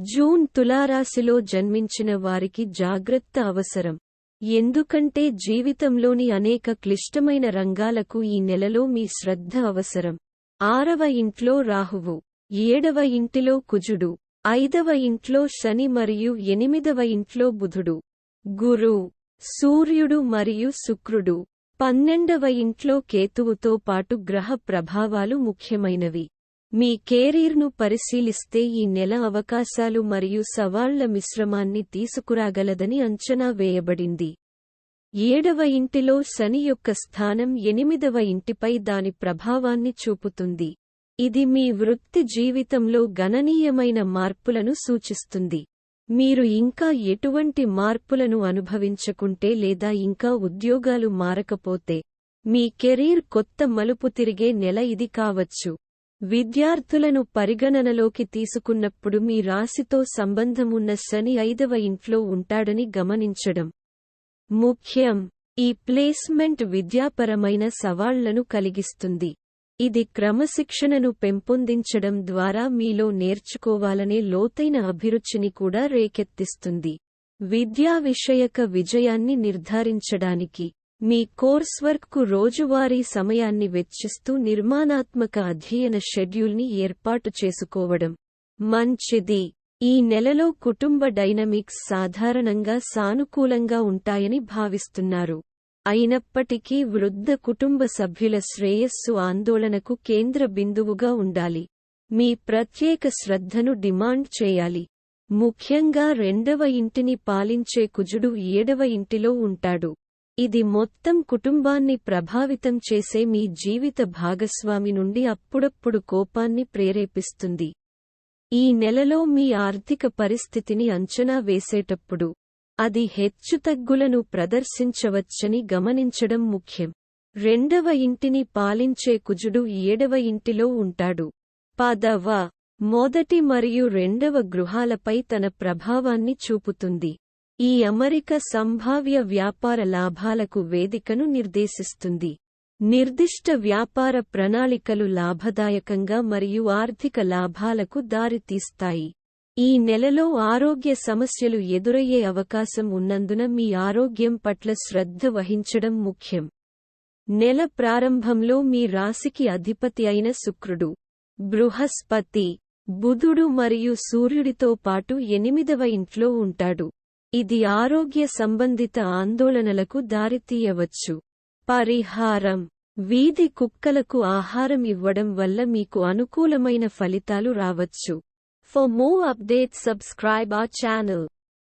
June తులారాశిలో జన్మించిన వారికి జాగ్రత్త అవసరం. ఎందుకంటే జీవితంలోని అనేక క్లిష్టమైన రంగాలకు ఈ నెలలో మీ శ్రద్ధ అవసరం. 6వ ఇంట్లో రాహువు, 7వ ఇంటిలో కుజుడు, 5వ ఇంట్లో శని మరియు 8వ ఇంట్లో బుధుడు, గురు, సూర్యుడు మరియు శుక్రుడు, 12వ ఇంట్లో కేతువుతో పాటు గ్రహ ప్రభావాలు ముఖ్యమైనవి. మీ కెరీర్ను పరిశీలిస్తే ఈ నెల అవకాశాలు మరియు సవాళ్ల మిశ్రమాన్ని తీసుకురాగలదని అంచనా వేయబడింది. 7వ ఇంటిలో శని యొక్క స్థానం 8వ ఇంటిపై దాని ప్రభావాన్ని చూపుతుంది. ఇది మీ వృత్తి జీవితంలో గణనీయమైన మార్పులను సూచిస్తుంది. మీరు ఇంకా ఎటువంటి మార్పులను అనుభవించకుంటే లేదా ఇంకా ఉద్యోగాలు మారకపోతే, మీ కెరీర్ కొత్త మలుపు తిరిగే నెల ఇది కావచ్చు. విద్యార్థులను పరిగణనలోకి తీసుకున్నప్పుడు మీ రాశితో సంబంధమున్న శని 5వ ఇంట్లో ఉంటాడని గమనించడం ముఖ్యం. ఈ ప్లేస్మెంట్ విద్యాపరమైన సవాళ్లను కలిగిస్తుంది. ఇది క్రమశిక్షణను పెంపొందించడం ద్వారా మీలో నేర్చుకోవాలనే లోతైన అభిరుచిని కూడా రేకెత్తిస్తుంది. విద్యా విషయక విజయాన్ని నిర్ధారించడానికి మీ కోర్స్వర్క్కు రోజువారీ సమయాన్ని వెచ్చిస్తూ నిర్మాణాత్మక అధ్యయన షెడ్యూల్ని ఏర్పాటు చేసుకోవడం మంచిది. ఈ నెలలో కుటుంబ డైనమిక్స్ సాధారణంగా సానుకూలంగా ఉంటాయని భావిస్తున్నారు. అయినప్పటికీ వృద్ధ కుటుంబ సభ్యుల శ్రేయస్సు ఆందోళనకు కేంద్ర బిందువుగా ఉండాలి. మీ ప్రత్యేక శ్రద్ధను డిమాండ్ చేయాలి. ముఖ్యంగా 2వ ఇంటిని పాలించే కుజుడు 7వ ఇంటిలో ఉంటాడు. ఇది మొత్తం కుటుంబాన్ని ప్రభావితం చేసే మీ జీవిత భాగస్వామి నుండి అప్పుడప్పుడు కోపాన్ని ప్రేరేపిస్తుంది. ఈ నెలలో మీ ఆర్థిక పరిస్థితిని అంచనా వేసేటప్పుడు అది హెచ్చుతగ్గులను ప్రదర్శించవచ్చని గమనించడం ముఖ్యం. 2వ ఇంటిని పాలించే కుజుడు 7వ ఇంటిలో ఉంటాడు. 10వ, మొదటి మరియు 2వ గృహాలపై తన ప్రభావాన్ని చూపుతుంది. ఈ అమరిక సంభావ్య వ్యాపార లాభాలకు వేదికను నిర్దేశిస్తుంది. నిర్దిష్ట వ్యాపార ప్రణాళికలు లాభదాయకంగా మరియు ఆర్థిక లాభాలకు దారితీస్తాయి. ఈ నెలలో ఆరోగ్య సమస్యలు ఎదురయ్యే అవకాశం ఉన్నందున మీ ఆరోగ్యం పట్ల శ్రద్ధ వహించడం ముఖ్యం. నెల ప్రారంభంలో మీ రాశికి అధిపతి అయిన శుక్రుడు, బృహస్పతి, బుధుడు మరియు సూర్యుడితో పాటు 8వ ఇంట్లో ఉంటాడు. ఇది ఆరోగ్య సంబంధిత ఆందోళనలకు దారితీయవచ్చు. పరిహారం: వీధి కుక్కలకు ఆహారం ఇవ్వడం వల్ల మీకు అనుకూలమైన ఫలితాలు రావచ్చు. For more updates, subscribe our channel.